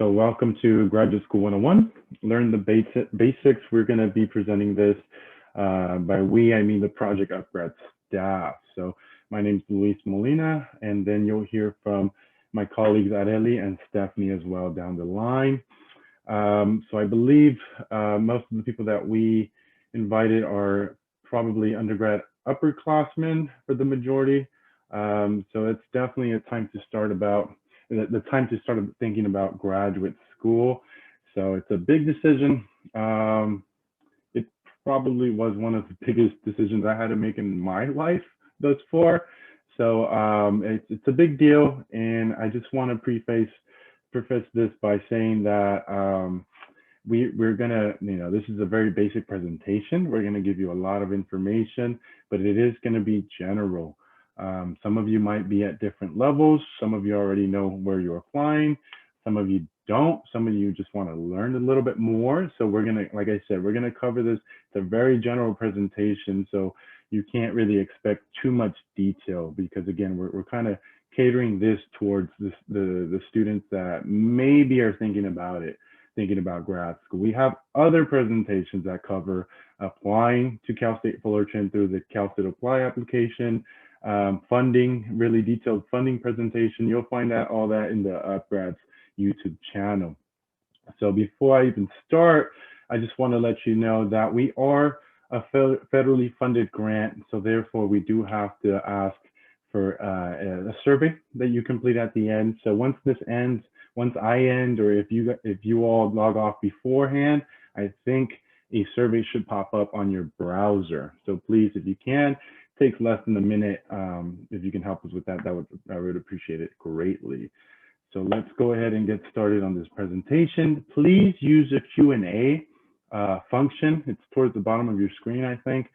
So welcome to Graduate School 101. Learn the basics. We're going to be presenting this. By we, I mean the Project Upgrad staff. So my name is Luis Molina, and then you'll hear from my colleagues Areli and Stephanie as well down the line. So I believe most of the people that we invited are probably undergrad upperclassmen for the majority. So it's definitely a time to start the time to start thinking about graduate school. So it's a big decision. It probably was one of the biggest decisions I had to make in my life thus far. So it's a big deal, and I just want to preface this by saying that we're gonna, this is a very basic presentation. We're gonna give you a lot of information, but it is gonna be general. Some of you might be at different levels. Some of you already know where you're applying. Some of you don't. Some of you just want to learn a little bit more. So we're gonna, like I said, we're gonna cover this. It's a very general presentation, so you can't really expect too much detail because again, we're kind of catering this towards the students that maybe are thinking about grad school. We have other presentations that cover applying to Cal State Fullerton through the Cal State Apply application, funding, really detailed funding presentation. You'll find all that in the Upgrad's YouTube channel. So before I even start, I just want to let you know that we are a federally funded grant, so therefore we do have to ask for a survey that you complete at the end. So once this ends, once I end, or if you all log off beforehand, I think a survey should pop up on your browser. So please, if you can, it takes less than a minute. If you can help us with that, I would appreciate it greatly. So let's go ahead and get started on this presentation. Please use the Q&A function. It's towards the bottom of your screen, I think,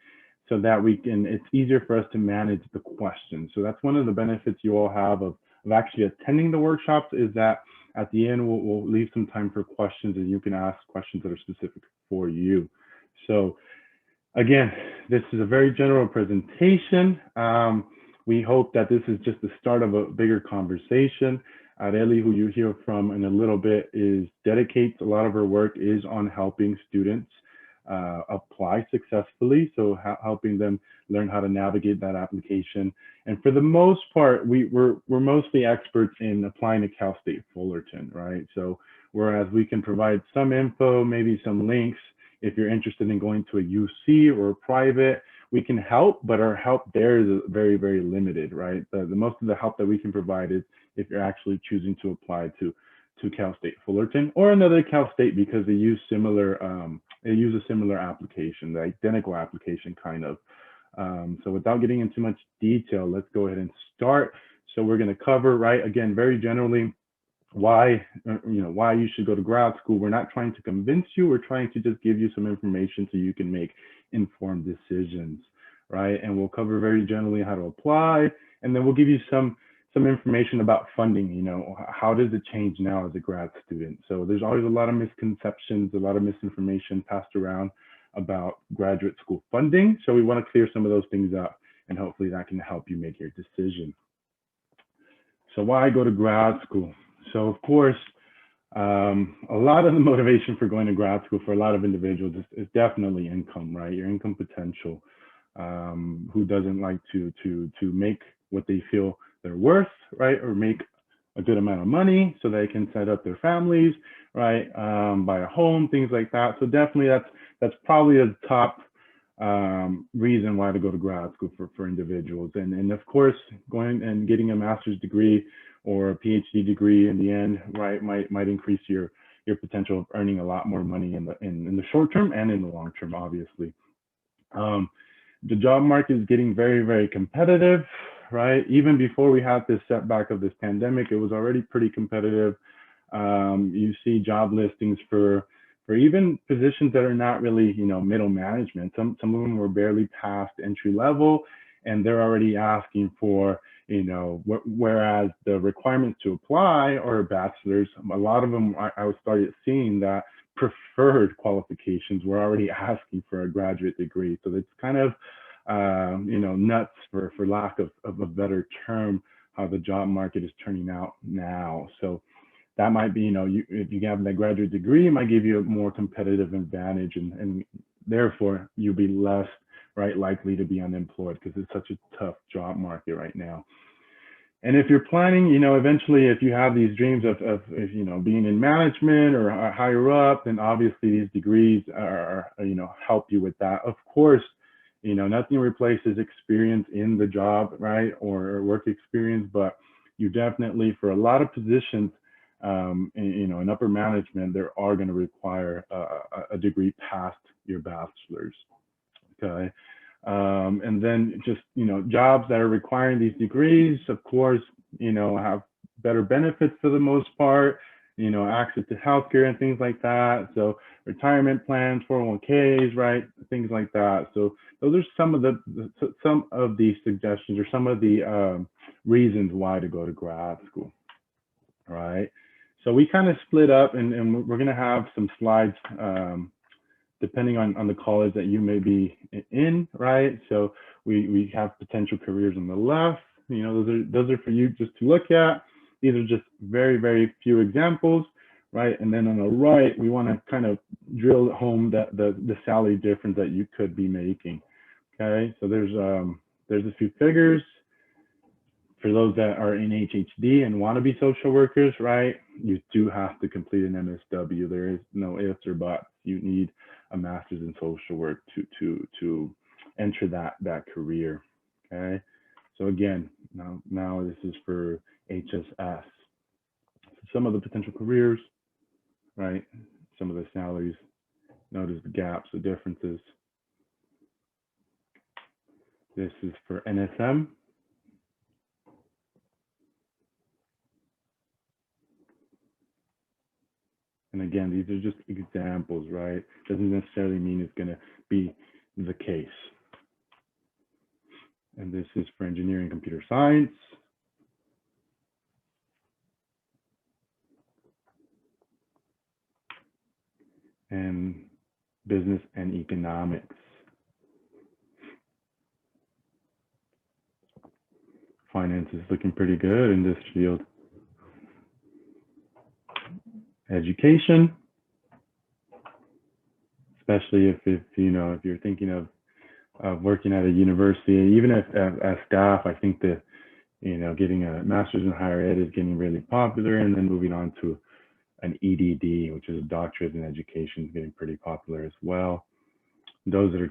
so that it's easier for us to manage the questions. So that's one of the benefits you all have of actually attending the workshops, is that at the end, we'll leave some time for questions, and you can ask questions that are specific for you. So again, this is a very general presentation. We hope that this is just the start of a bigger conversation. Areli, who you hear from in a little bit, dedicates a lot of her work is on helping students apply successfully, so helping them learn how to navigate that application. And for the most part, we're mostly experts in applying to Cal State Fullerton, right? So whereas we can provide some info, maybe some links, if you're interested in going to a UC or a private, we can help, but our help there is very, very limited, right? The most of the help that we can provide is if you're actually choosing to apply to Cal State Fullerton or another Cal State, because they use a similar application, the identical application kind of. So without getting into much detail, let's go ahead and start. So we're going to cover, right, again, very generally, why you should go to grad school. We're not trying to convince you. We're trying to just give you some information so you can make informed decisions, right? And we'll cover very generally how to apply, and then we'll give you some information about funding. How does it change now as a grad student? So there's always a lot of misconceptions, a lot of misinformation passed around about graduate school funding. So we want to clear some of those things up, and hopefully that can help you make your decision. So why go to grad school? So of course, a lot of the motivation for going to grad school for a lot of individuals is definitely income, right? Your income potential. Who doesn't like to make what they feel they're worth, right? Or make a good amount of money so they can set up their families, right? Buy a home, things like that. So definitely that's probably the top reason why to go to grad school for individuals. And of course, going and getting a master's degree or a PhD degree in the end, right, might increase your potential of earning a lot more money in the short term and in the long term, obviously. The job market is getting very, very competitive, right? Even before we had this setback of this pandemic, it was already pretty competitive. You see job listings for even positions that are not really, middle management. Some of them were barely past entry level, and they're already asking for, whereas the requirements to apply are a bachelor's. A lot of them, I started seeing that preferred qualifications were already asking for a graduate degree. So it's kind of, nuts for lack of a better term, how the job market is turning out now. So that might be, if you have that graduate degree, it might give you a more competitive advantage, and therefore you'll be less, right, likely to be unemployed because it's such a tough job market right now. And if you're planning, eventually, if you have these dreams of being in management or higher up, then obviously these degrees are, help you with that. Of course, nothing replaces experience in the job, right, or work experience, but you definitely, for a lot of positions, in upper management, there are going to require a degree past your bachelor's. Okay. And then just, jobs that are requiring these degrees, of course, have better benefits for the most part, access to healthcare and things like that. So retirement plans, 401ks, right? Things like that. So those are some of the suggestions or some of the reasons why to go to grad school, right? So we kind of split up, and we're going to have some slides depending on the college that you may be in, right? So we have potential careers on the left. Those are for you just to look at. These are just very, very few examples, right? And then on the right, we want to kind of drill home the salary difference that you could be making. Okay, so there's a few figures for those that are in HHD and want to be social workers, right? You do have to complete an MSW. There is no ifs or buts. You need a master's in social work to enter that career. Okay, so again, now this is for HSS. Some of the potential careers, right? Some of the salaries. Notice the gaps, the differences. This is for NSM. And again, these are just examples, right? Doesn't necessarily mean it's going to be the case. And this is for engineering, computer science. And business and economics. Finance is looking pretty good in this field. Education, especially if you're thinking of working at a university, even as staff, I think that getting a master's in higher ed is getting really popular, and then moving on to an EDD, which is a doctorate in education, is getting pretty popular as well. Those that are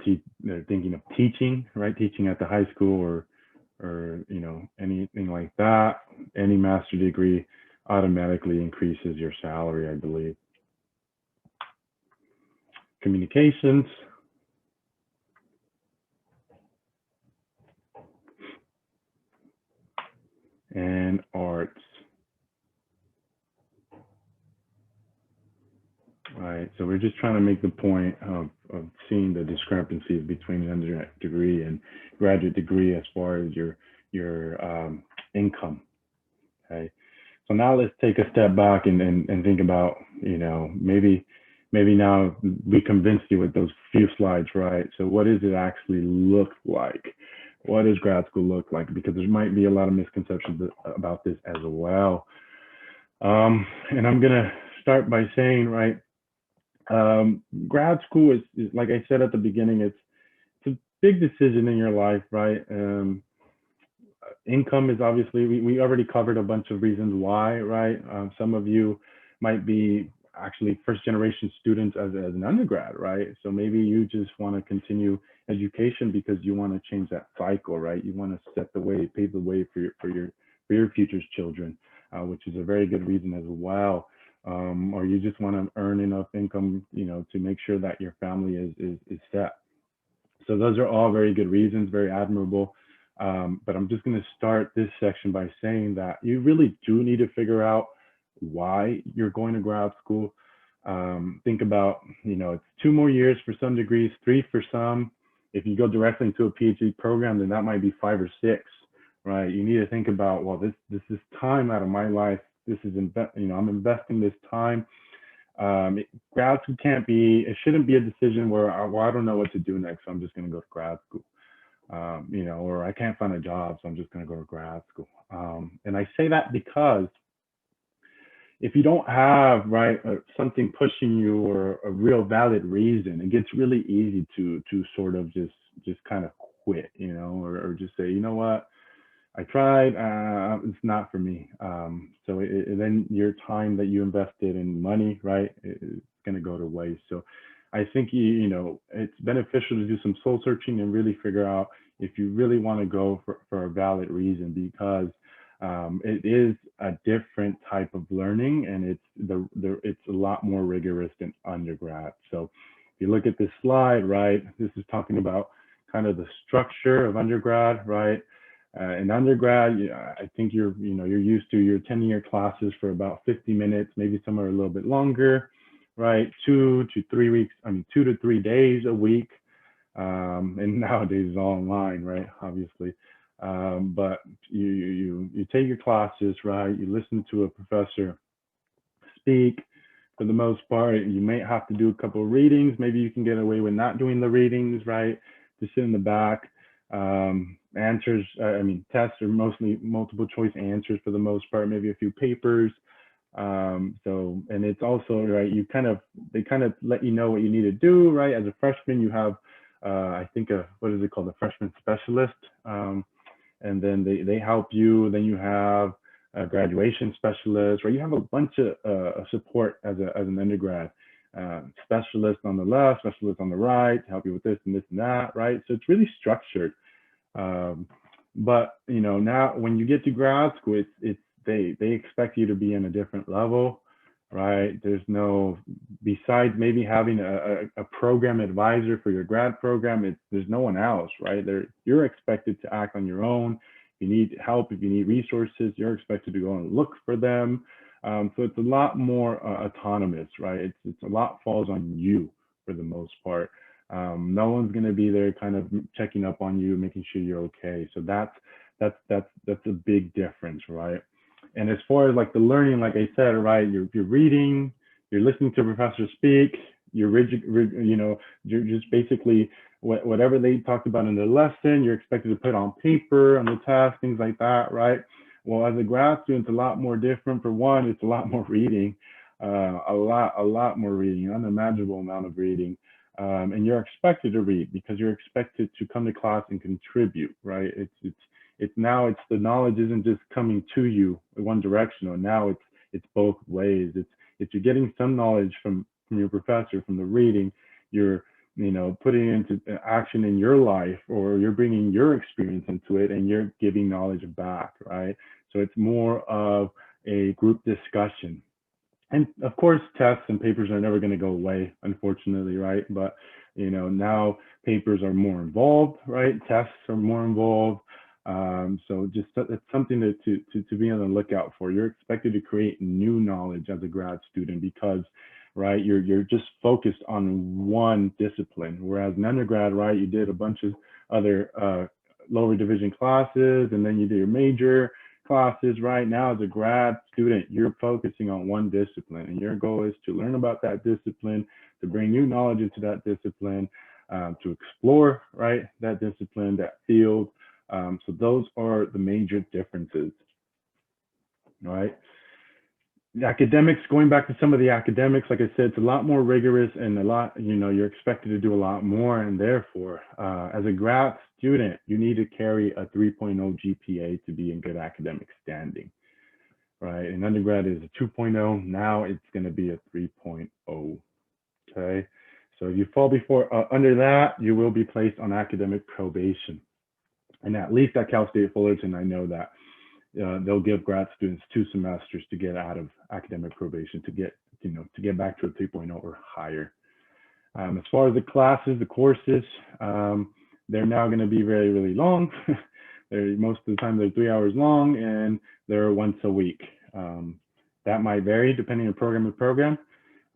thinking of teaching, right, teaching at the high school or anything like that, any master's degree automatically increases your salary, I believe. Communications. And arts. Right, so we're just trying to make the point of seeing the discrepancies between an undergraduate degree and graduate degree as far as your income. Okay, so now let's take a step back and think about, maybe now we convinced you with those few slides, right? So what does it actually look like? What does grad school look like? Because there might be a lot of misconceptions about this as well. And I'm gonna start by saying, right, grad school is, like I said at the beginning, it's a big decision in your life, right? Income is obviously, we already covered a bunch of reasons why, right? Some of you might be actually first generation students as an undergrad, right? So maybe you just want to continue education because you want to change that cycle, right? You want to set the way, pave the way for your future's children, which is a very good reason as well. Or you just want to earn enough income, to make sure that your family is set. So those are all very good reasons, very admirable. But I'm just going to start this section by saying that you really do need to figure out why you're going to grad school. Think about, it's 2 more years for some degrees, 3 for some. If you go directly into a PhD program, then that might be 5 or 6, right? You need to think about, well, this is time out of my life. This is, I'm investing this time. Grad school it shouldn't be a decision where, I don't know what to do next, so I'm just going to go to grad school. Or I can't find a job, so I'm just going to go to grad school. And I say that because, if you don't have right something pushing you or a real valid reason, it gets really easy to sort of just kind of quit, you know, or just say, you know what, I tried, it's not for me. So then your time that you invested in money, right, is going to go to waste. So I think, you know, it's beneficial to do some soul searching and really figure out if you really want to go for a valid reason, because it is a different type of learning, and it's a lot more rigorous than undergrad. So if you look at this slide, right, this is talking about kind of the structure of undergrad, right? In undergrad, I think you're used to, you're attending your classes for about 50 minutes, maybe some are a little bit longer, right? 2 to 3 weeks, 2 to 3 days a week. And nowadays it's all online, right? Obviously. But you take your classes, right? You listen to a professor speak. For the most part, you may have to do a couple of readings. Maybe you can get away with not doing the readings, right? Just sit in the back. Answers, tests are mostly multiple choice answers for the most part, maybe a few papers. So, and it's also, right, they kind of let you know what you need to do, right? As a freshman, you have, I think, what is it called? A freshman specialist. And then they help you. Then you have a graduation specialist, right? You have a bunch of support as an undergrad. Specialist on the left, specialist on the right, to help you with this and this and that, right? So it's really structured. But you know, now when you get to grad school, they expect you to be in a different level, right? There's no, besides maybe having a program advisor for your grad program, there's no one else, right? You're expected to act on your own. If you need help, if you need resources, you're expected to go and look for them. So it's a lot more autonomous, right? It's a lot falls on you for the most part. No one's going to be there kind of checking up on you, making sure you're okay. So that's a big difference, right? And as far as like the learning, like I said, right, you're reading, you're listening to a professor speak, you're you're just basically whatever they talked about in the lesson, you're expected to put on paper, on the test, things like that, right? Well, as a grad student, it's a lot more different. For one, it's a lot more reading, a lot more reading, an unimaginable amount of reading. And you're expected to read because you're expected to come to class and contribute, right? It's now the knowledge isn't just coming to you in one direction, or now it's both ways. It's you're getting some knowledge from your professor, from the reading, you're putting it into action in your life, or you're bringing your experience into it and you're giving knowledge back, right? So it's more of a group discussion. And of course, tests and papers are never going to go away, unfortunately, right? But now papers are more involved, right? Tests are more involved. So just it's something to be on the lookout for. You're expected to create new knowledge as a grad student because, right, you're just focused on one discipline. Whereas in undergrad, right, you did a bunch of other lower division classes, and then you did your major classes. Right now, as a grad student, you're focusing on one discipline, and your goal is to learn about that discipline, to bring new knowledge into that discipline, to explore, right, that discipline, that field. So those are the major differences, right? The academics, going back to some of the academics, like I said, it's a lot more rigorous and a lot, you're expected to do a lot more. And therefore, as a grad student, you need to carry a 3.0 GPA to be in good academic standing, right? In undergrad is a 2.0. Now it's going to be a 3.0, okay? So if you fall under that, you will be placed on academic probation. And at least at Cal State Fullerton, I know that they'll give grad students 2 semesters to get out of academic probation, to get back to a 3.0 or higher. As far as the classes, the courses, they're now going to be very, really long. Most of the time they're 3 hours long, and they're once a week. That might vary depending on program to program.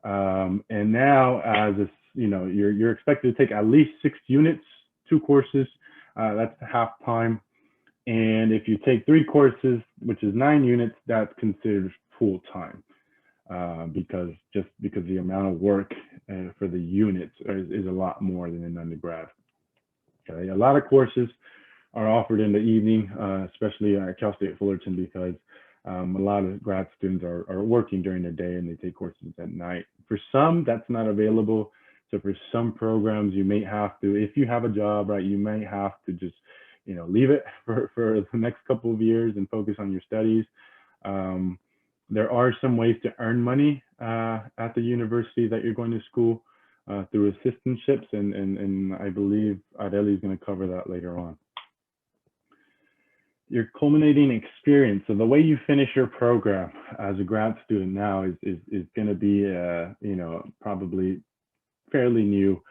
And now, as you're expected to take at least 6 units, 2 courses. That's half time. And if you take 3 courses, which is 9 units, that's considered full time, because the amount of work for the units is a lot more than in undergrad. Okay, a lot of courses are offered in the evening, especially at Cal State Fullerton, because A lot of grad students are working during the day and they take courses at night. For some, that's not available. So for some programs, you may have to, if you have a job, right, you may have to just, leave it for the next couple of years and focus on your studies. There are some ways to earn money at the university that you're going to school through assistantships, and I believe Adeli is going to cover that later on. Your culminating experience. So the way you finish your program as a grad student now is going to be, probably fairly new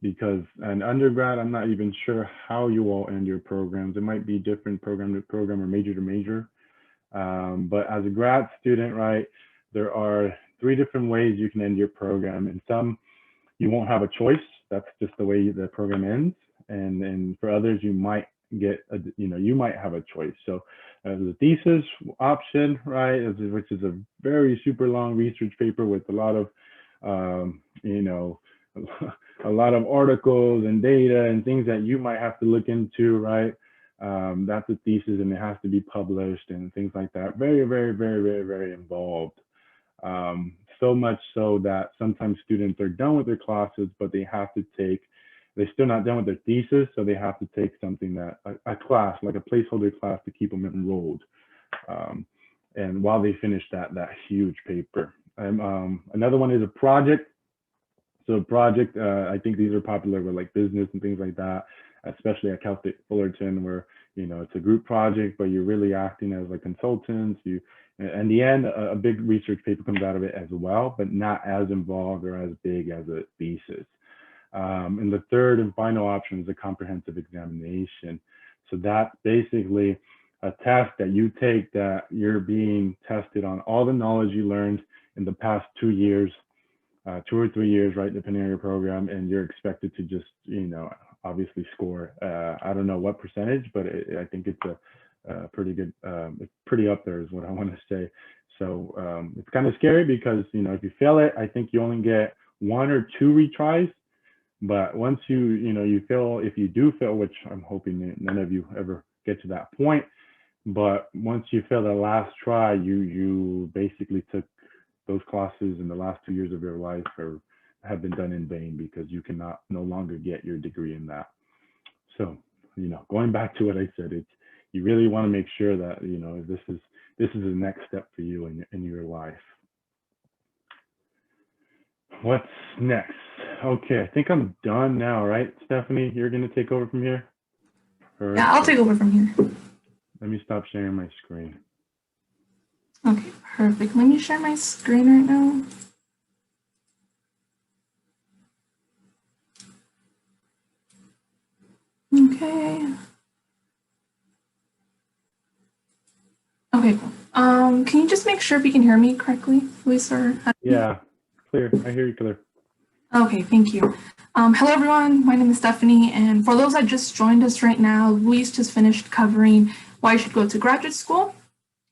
because an undergrad, I'm not even sure how you all end your programs. It might be different program to program or major to major. But as a grad student, right, there are 3 different ways you can end your program, and some you won't have a choice. That's just the way the program ends. And for others, you might get, you might have a choice. So the thesis option, right, which is a very super long research paper with a lot of, a lot of articles and data and things that you might have to look into, right? That's a thesis and it has to be published and things like that. Very, very, very, very, very involved. So much so that sometimes students are done with their classes, but they're still not done with their thesis, so they have to take something a class, like a placeholder class to keep them enrolled. And while they finish that huge paper. Another one is a project. So a project, I think these are popular with like business and things like that, especially at Cal State Fullerton, where, it's a group project, but you're really acting as like consultants. In the end, a big research paper comes out of it as well, but not as involved or as big as a thesis. And the third and final option is a comprehensive examination. So that's basically a test that you take that you're being tested on all the knowledge you learned in the past 2 years, 2 or 3 years, right, depending on your program, and you're expected to just, obviously score. I don't know what percentage, but I think it's a pretty good, it's pretty up there is what I want to say. So it's kind of scary because, if you fail it, I think you only get 1 or 2 retries. But once you fail, if you do fail, which I'm hoping none of you ever get to that point, but once you fail the last try, you basically took those classes in the last 2 years of your life or have been done in vain because you cannot no longer get your degree in that. So, going back to what I said, you really want to make sure that, this is the next step for you in your life. What's next? Okay, I think I'm done now, right? Stephanie, you're going to take over from here? Perfect. Yeah, I'll take over from here. Let me stop sharing my screen. Okay, perfect. Let me share my screen right now. Okay. Okay, cool. Can you just make sure if you can hear me correctly, Luis? Yeah, clear. I hear you clear. Okay, thank you. Hello, everyone. My name is Stephanie, and for those that just joined us right now, Luis just finished covering why you should go to graduate school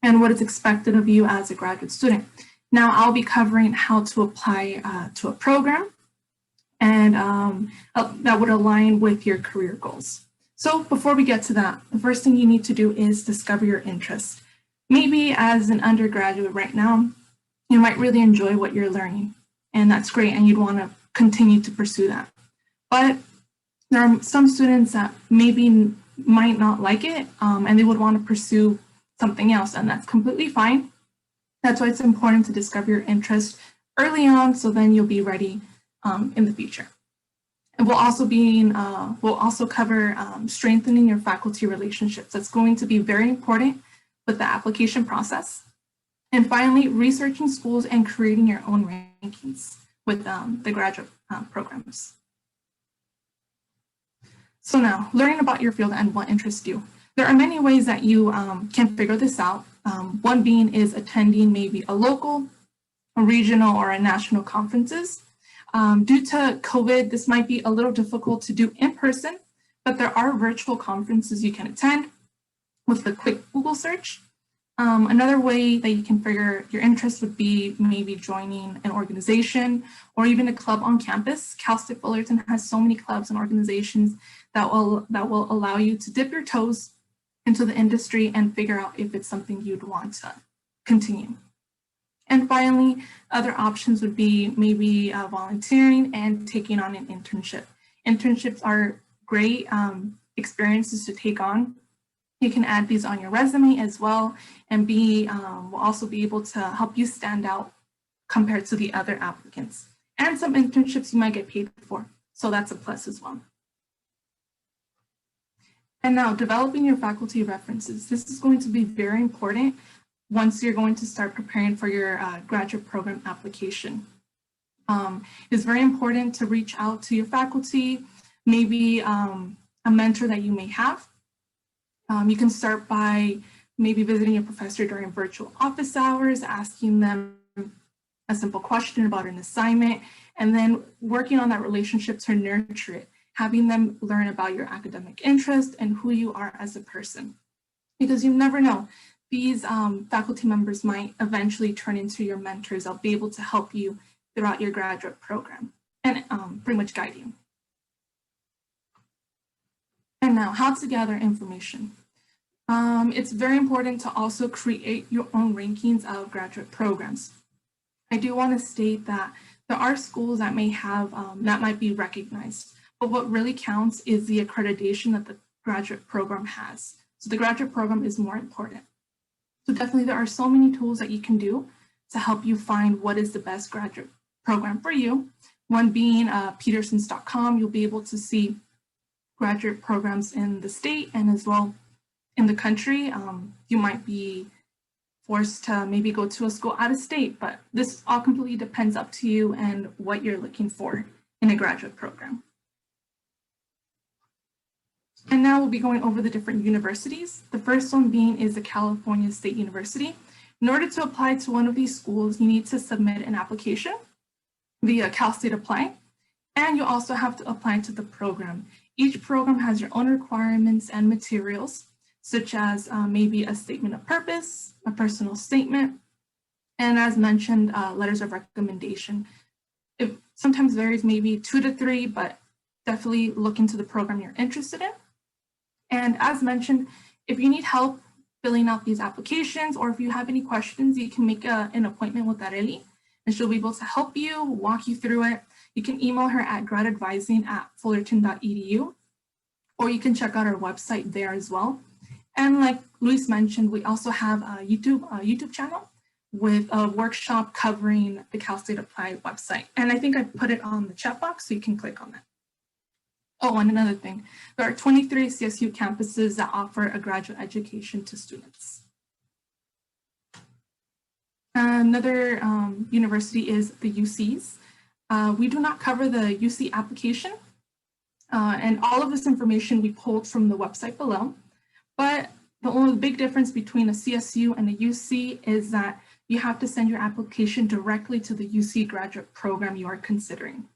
and what is expected of you as a graduate student. Now, I'll be covering how to apply to a program and that would align with your career goals. So before we get to that, the first thing you need to do is discover your interest. Maybe as an undergraduate right now, you might really enjoy what you're learning, and that's great, and you'd want to continue to pursue that. But there are some students that maybe might not like it, and they would want to pursue something else, and that's completely fine. That's why it's important to discover your interest early on, so then you'll be ready in the future. And we'll also cover strengthening your faculty relationships. That's going to be very important with the application process. And finally, researching schools and creating your own rankings with the graduate programs. So now, learning about your field and what interests you. There are many ways that you can figure this out. One being is attending maybe a local, a regional, or a national conferences. Due to COVID, this might be a little difficult to do in person, but there are virtual conferences you can attend with a quick Google search. Another way that you can figure your interest would be maybe joining an organization or even a club on campus. Cal State Fullerton has so many clubs and organizations that will allow you to dip your toes into the industry and figure out if it's something you'd want to continue. And finally, other options would be maybe volunteering and taking on an internship. Internships are great experiences to take on. You can add these on your resume as well, and will also be able to help you stand out compared to the other applicants. And some internships you might get paid for, so that's a plus as well. And now, developing your faculty references. This is going to be very important once you're going to start preparing for your graduate program application. It's very important to reach out to your faculty, maybe a mentor that you may have. You can start by maybe visiting your professor during virtual office hours, asking them a simple question about an assignment, and then working on that relationship to nurture it, having them learn about your academic interest and who you are as a person. Because you never know, these faculty members might eventually turn into your mentors. They'll be able to help you throughout your graduate program and pretty much guide you. And now, how to gather information. It's very important to also create your own rankings of graduate programs. I do want to state that there are schools that may have, that might be recognized, but what really counts is the accreditation that the graduate program has. So the graduate program is more important. So definitely there are so many tools that you can do to help you find what is the best graduate program for you. One being petersons.com, you'll be able to see graduate programs in the state and as well in the country. You might be forced to maybe go to a school out of state, but this all completely depends up to you and what you're looking for in a graduate program. And now we'll be going over the different universities. The first one being is the California State University. In order to apply to one of these schools, you need to submit an application via Cal State Apply, and you also have to apply to the program. Each program has your own requirements and materials, such as maybe a statement of purpose, a personal statement, and as mentioned, letters of recommendation. It sometimes varies, maybe 2 to 3, but definitely look into the program you're interested in. And as mentioned, if you need help filling out these applications, or if you have any questions, you can make an appointment with Areli, and she'll be able to help you, walk you through it. You can email her at gradadvising@fullerton.edu, or you can check out our website there as well. And like Luis mentioned, we also have a YouTube channel with a workshop covering the Cal State Apply website. And I think I put it on the chat box, so you can click on that. Oh, and another thing, there are 23 CSU campuses that offer a graduate education to students. Another university is the UCs. We do not cover the UC application, and all of this information we pulled from the website below. But the only big difference between a CSU and a UC is that you have to send your application directly to the UC graduate program you are considering.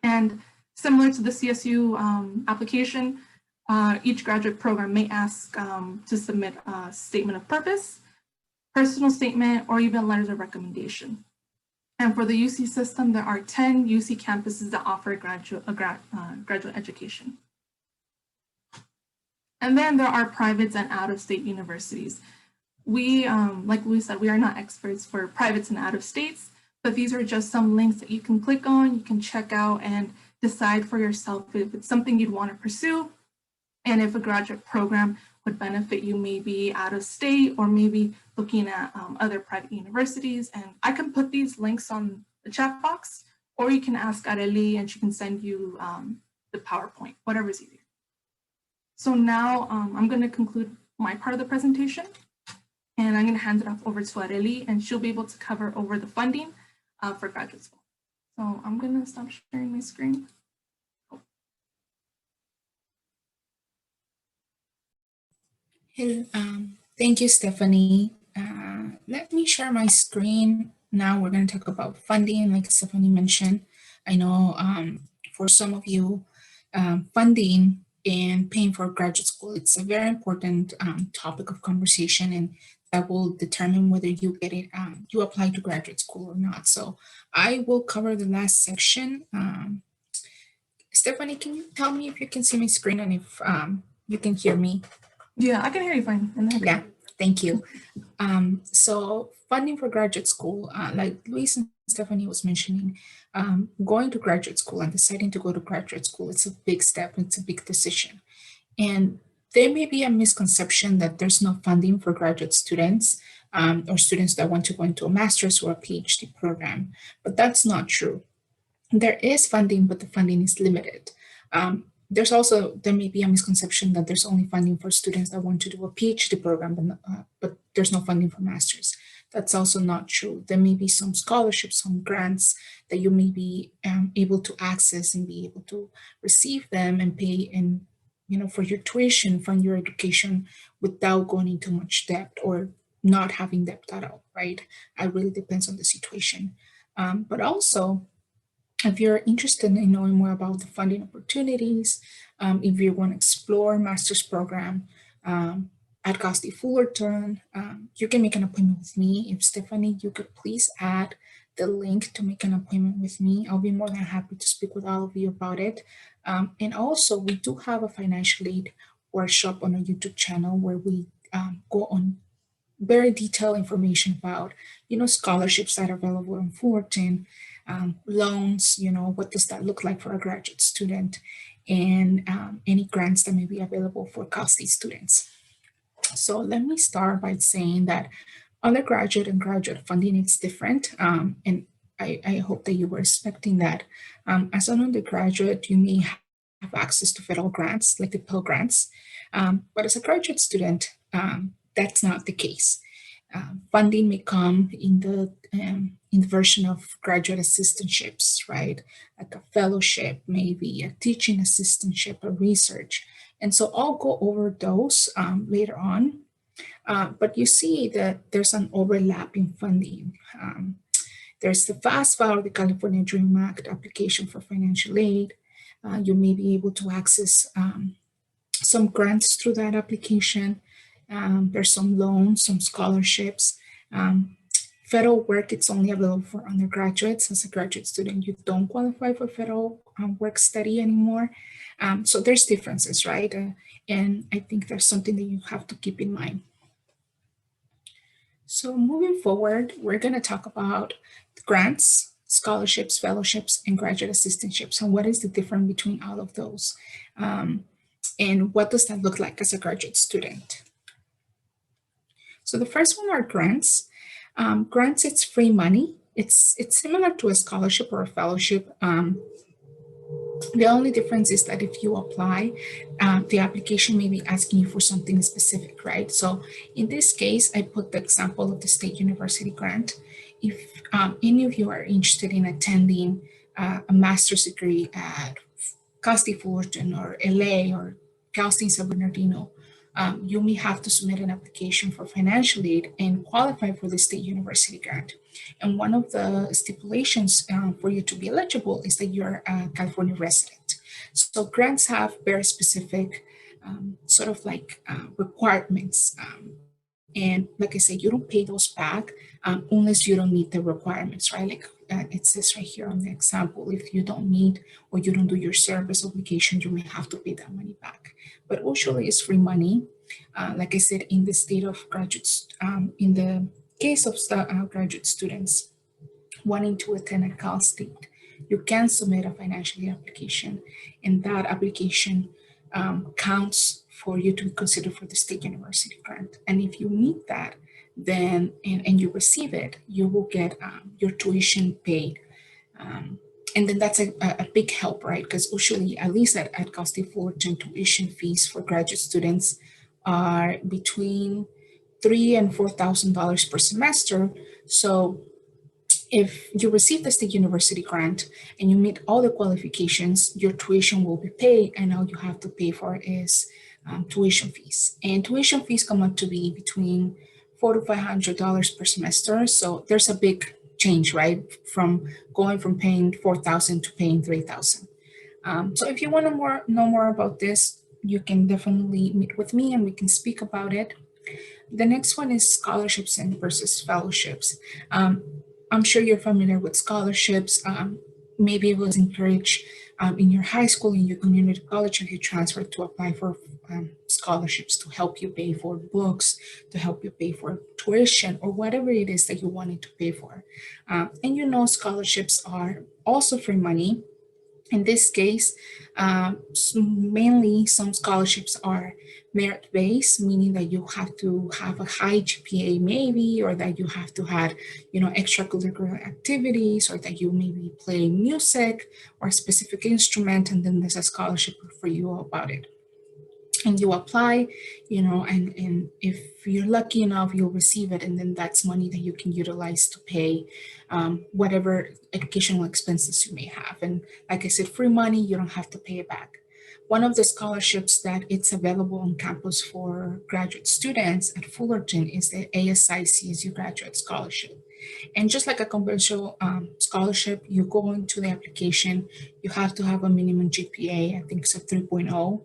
And similar to the CSU application, each graduate program may ask to submit a statement of purpose, personal statement, or even letters of recommendation. And for the UC system, there are 10 UC campuses that offer graduate education. And then there are privates and out-of-state universities. We, like we said, we are not experts for privates and out-of-states, but these are just some links that you can click on, you can check out and decide for yourself if it's something you'd want to pursue, and if a graduate program would benefit you maybe out of state or maybe looking at other private universities. And I can put these links on the chat box, or you can ask Areli and she can send you the PowerPoint, whatever's easier. So now I'm going to conclude my part of the presentation, and I'm going to hand it off over to Areli, and she'll be able to cover over the funding for graduate school. So I'm going to stop sharing my screen. Hello, thank you, Stephanie. Let me share my screen. Now we're going to talk about funding, like Stephanie mentioned. I know for some of you, funding and paying for graduate school, it's a very important topic of conversation, and that will determine whether you get it, you apply to graduate school or not. So I will cover the last section. Stephanie, can you tell me if you can see my screen and if you can hear me? Yeah, I can hear you fine. In the headset. Yeah, thank you. So funding for graduate school, like Luis and Stephanie was mentioning, going to graduate school and deciding to go to graduate school, it's a big step, it's a big decision. And there may be a misconception that there's no funding for graduate students or students that want to go into a master's or a PhD program, but that's not true. There is funding, but the funding is limited. There may be a misconception that there's only funding for students that want to do a PhD program, but there's no funding for masters. That's also not true. There may be some scholarships, some grants that you may be able to access and be able to receive them and pay for your tuition, fund your education without going into much debt or not having debt at all, right? It really depends on the situation. But also, if you're interested in knowing more about the funding opportunities, if you want to explore master's program at Costi Fullerton, you can make an appointment with me. If Stephanie, you could please add the link to make an appointment with me. I'll be more than happy to speak with all of you about it. And also, we do have a financial aid workshop on our YouTube channel where we go on very detailed information about, scholarships that are available in Fullerton, loans, what does that look like for a graduate student, and any grants that may be available for COSTI students. So let me start by saying that undergraduate and graduate funding is different, and I hope that you were expecting that. As an undergraduate, you may have access to federal grants, like the Pell Grants, but as a graduate student, that's not the case. Funding may come in the version of graduate assistantships, right? Like a fellowship, maybe a teaching assistantship, a research. And so I'll go over those later on. But you see that there's an overlap in funding. There's the FAFSA, or the California Dream Act application for financial aid. You may be able to access some grants through that application. There's some loans, some scholarships. Federal work, it's only available for undergraduates. As a graduate student, you don't qualify for federal work study anymore. So there's differences, right? And I think there's something that you have to keep in mind. So moving forward, we're going to talk about grants, scholarships, fellowships, and graduate assistantships, and what is the difference between all of those. And what does that look like as a graduate student? So the first one are grants. Grants, it's free money. It's similar to a scholarship or a fellowship. The only difference is that if you apply, the application may be asking you for something specific, right? So in this case, I put the example of the State University grant. If any of you are interested in attending a master's degree at Costi Fullerton or LA or Cal State San Bernardino, you may have to submit an application for financial aid and qualify for the State University grant. And one of the stipulations for you to be eligible is that you're a California resident. So grants have very specific sort of like requirements. And like I said, you don't pay those back unless you don't meet the requirements, right? Like it says right here on the example, if you don't meet or you don't do your service obligation, you may have to pay that money back. But usually it's free money. Like I said, in the state of graduates, in the case of graduate students wanting to attend a Cal State, you can submit a financial aid application, and that application counts for you to be considered for the State University grant. And if you meet that, then and you receive it, you will get your tuition paid. And then that's a big help, right? Because usually, at least at Costi Fullerton, tuition fees for graduate students are between $3,000 and $4,000 per semester. So if you receive the State University grant and you meet all the qualifications, your tuition will be paid, and all you have to pay for is tuition fees. And tuition fees come up to be between $400 to $500 per semester. So there's a big change, right? From going from paying $4,000 to paying $3,000. So if you want to know more about this, you can definitely meet with me and we can speak about it. The next one is scholarships and versus fellowships. I'm sure you're familiar with scholarships. maybe it was encouraged in your high school, in your community college, and you transferred to apply for scholarships to help you pay for books, to help you pay for tuition, or whatever it is that you wanted to pay for. And you know, scholarships are also free money. In this case, mainly some scholarships are merit-based, meaning that you have to have a high GPA maybe, or that you have to have, you know, extracurricular activities, or that you maybe play music or a specific instrument, and then there's a scholarship for you about it. And you apply, you know, and if you're lucky enough, you'll receive it. And then that's money that you can utilize to pay whatever educational expenses you may have. And like I said, free money, you don't have to pay it back. One of the scholarships that it's available on campus for graduate students at Fullerton is the ASI CSU Graduate Scholarship. And just like a conventional scholarship, you go into the application, you have to have a minimum GPA, I think it's a 3.0.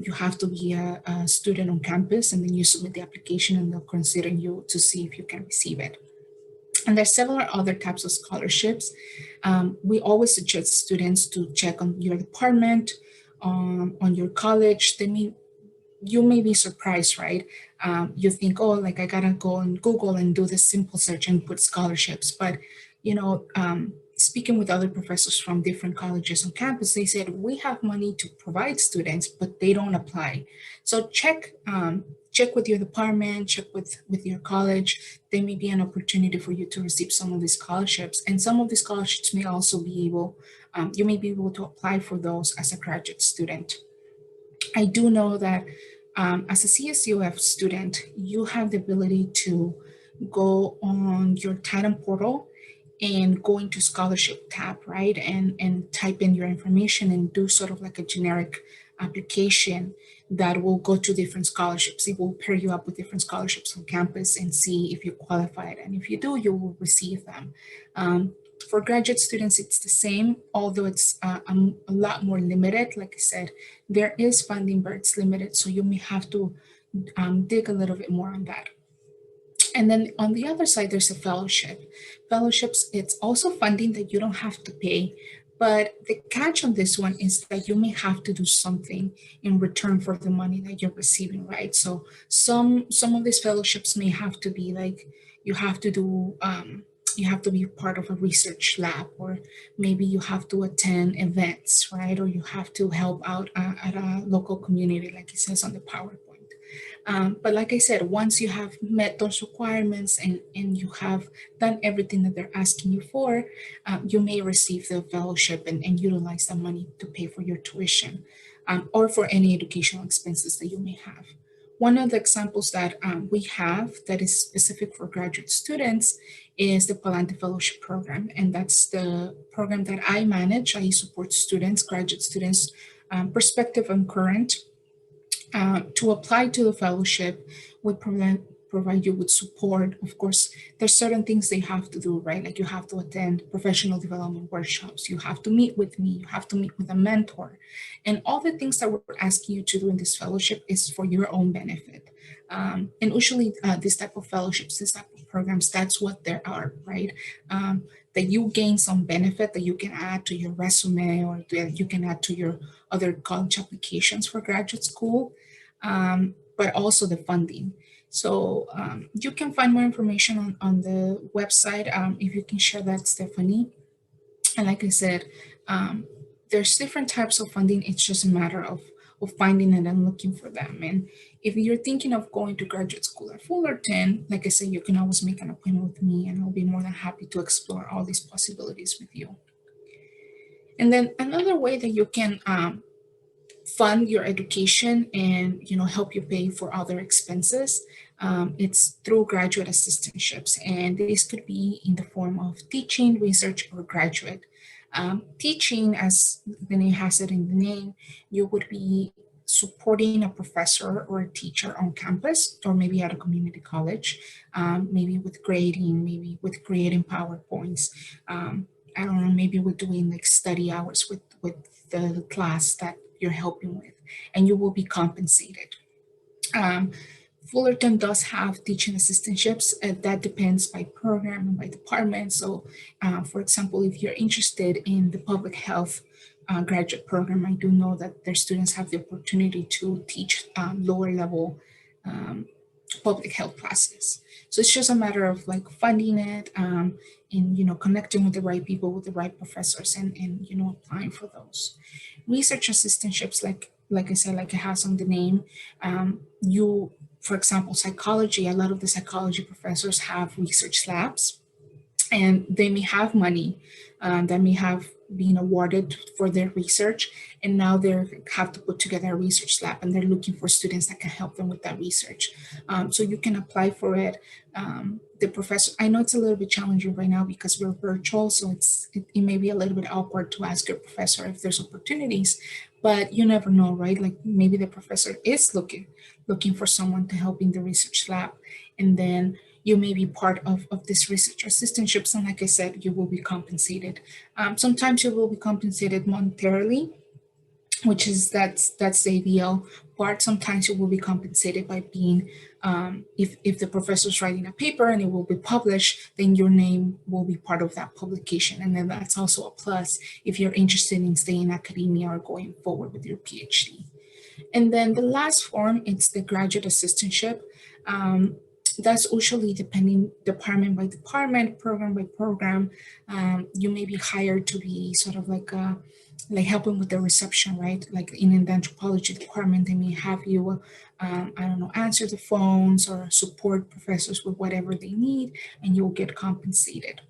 You have to be a student on campus, and then you submit the application and they'll consider you to see if you can receive it. And there's several other types of scholarships. We always suggest students to check on your department, on your college. You may be surprised, right? You think, oh, like I gotta go on Google and do this simple search and put scholarships. But, you know, speaking with other professors from different colleges on campus, they said, we have money to provide students, but they don't apply. So check with your department, check with your college. There may be an opportunity for you to receive some of these scholarships. And some of these scholarships may also be able, you may be able to apply for those as a graduate student. I do know that as a CSUF student, you have the ability to go on your Titan portal and go into scholarship tab, right? And type in your information and do sort of like a generic application that will go to different scholarships. It will pair you up with different scholarships on campus and see if you qualified. And if you do, you will receive them. For graduate students, it's the same, although it's a lot more limited. Like I said, there is funding, but it's limited. So you may have to dig a little bit more on that. And then on the other side, there's a fellowship. Fellowships, it's also funding that you don't have to pay. But the catch on this one is that you may have to do something in return for the money that you're receiving, right? So some of these fellowships may have to be like, you have to do, you have to be part of a research lab, or maybe you have to attend events, right? Or you have to help out at a local community, like it says on the PowerPoint. But like I said, once you have met those requirements and you have done everything that they're asking you for, you may receive the fellowship and utilize the money to pay for your tuition or for any educational expenses that you may have. One of the examples that we have that is specific for graduate students is the Polenta Fellowship Program. And that's the program that I manage. I support students, graduate students, prospective and current. To apply to the fellowship, we provide you with support. Of course, there's certain things they have to do, right? Like you have to attend professional development workshops, you have to meet with me, you have to meet with a mentor. And all the things that we're asking you to do in this fellowship is for your own benefit. And usually this type of fellowships, this type of programs, that's what there are, right? That you gain some benefit that you can add to your resume, or that you can add to your other college applications for graduate school, but also the funding. So you can find more information on the website if you can share that, Stephanie. And like I said, there's different types of funding. It's just a matter of finding it and looking for them. And if you're thinking of going to graduate school at Fullerton, like I said, you can always make an appointment with me and I'll be more than happy to explore all these possibilities with you. And then another way that you can fund your education and help you pay for other expenses, it's through graduate assistantships. And this could be in the form of teaching, research, or graduate. Teaching, as the name has it in the name, you would be supporting a professor or a teacher on campus, or maybe at a community college, maybe with grading, maybe with creating PowerPoints. I don't know, maybe we're doing like study hours with the class that you're helping with, and you will be compensated. Fullerton does have teaching assistantships. That depends by program and by department. So, for example, if you're interested in the public health graduate program, I do know that their students have the opportunity to teach lower level public health classes. So it's just a matter of like funding it and, you know, connecting with the right people, with the right professors, and you know, applying for those. Research assistantships, like I said, like it has on the name, you, for example, psychology, a lot of the psychology professors have research labs, and they may have money that may have been awarded for their research, and now they have to put together a research lab, and they're looking for students that can help them with that research. So you can apply for it. The professor, I know it's a little bit challenging right now because we're virtual, so it may be a little bit awkward to ask your professor if there's opportunities, but you never know, right? Like maybe the professor is looking for someone to help in the research lab, and then you may be part of this research assistantships, and like I said, you will be compensated. Sometimes you will be compensated monetarily, which is that's the ideal part. Sometimes you will be compensated by being, if the professor's writing a paper and it will be published, then your name will be part of that publication, and then that's also a plus if you're interested in staying in academia or going forward with your PhD. And then the last form, it's the graduate assistantship. That's usually depending department by department, program by program. You may be hired to be sort of like helping with the reception, right? Like in the anthropology department, they may have you, I don't know, answer the phones or support professors with whatever they need, and you'll get compensated.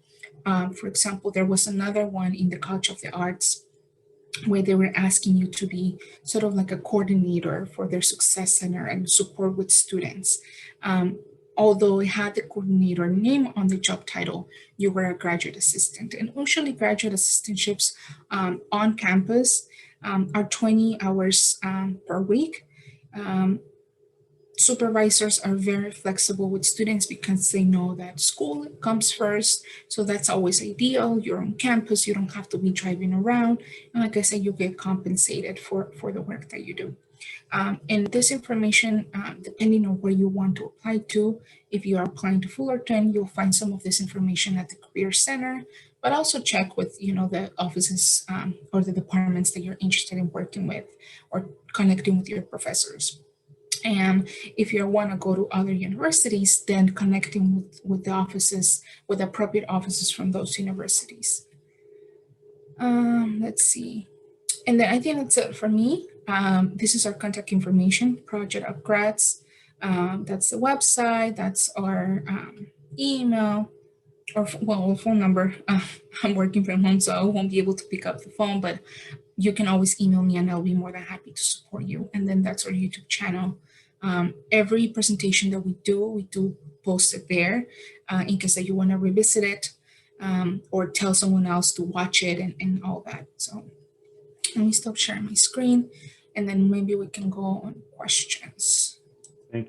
For example, there was another one in the College of the Arts where they were asking you to be sort of like a coordinator for their success center and support with students. Although it had the coordinator name on the job title, you were a graduate assistant. And usually graduate assistantships on campus are 20 hours per week. Supervisors are very flexible with students because they know that school comes first. So that's always ideal. You're on campus, you don't have to be driving around. And like I said, you get compensated for the work that you do. And this information, depending on where you want to apply to, if you are applying to Fullerton, you'll find some of this information at the Career Center, but also check with, you know, the offices or the departments that you're interested in working with or connecting with your professors. And if you want to go to other universities, then connecting with the offices, with appropriate offices from those universities. Let's see. And then I think that's it for me. This is our contact information, Project Upgrads. That's the website, that's our email, or well, phone number. I'm working from home, so I won't be able to pick up the phone, but you can always email me and I'll be more than happy to support you. And then that's our YouTube channel. Every presentation that we do post it there in case that you want to revisit it or tell someone else to watch it and all that. So let me stop sharing my screen and then maybe we can go on questions.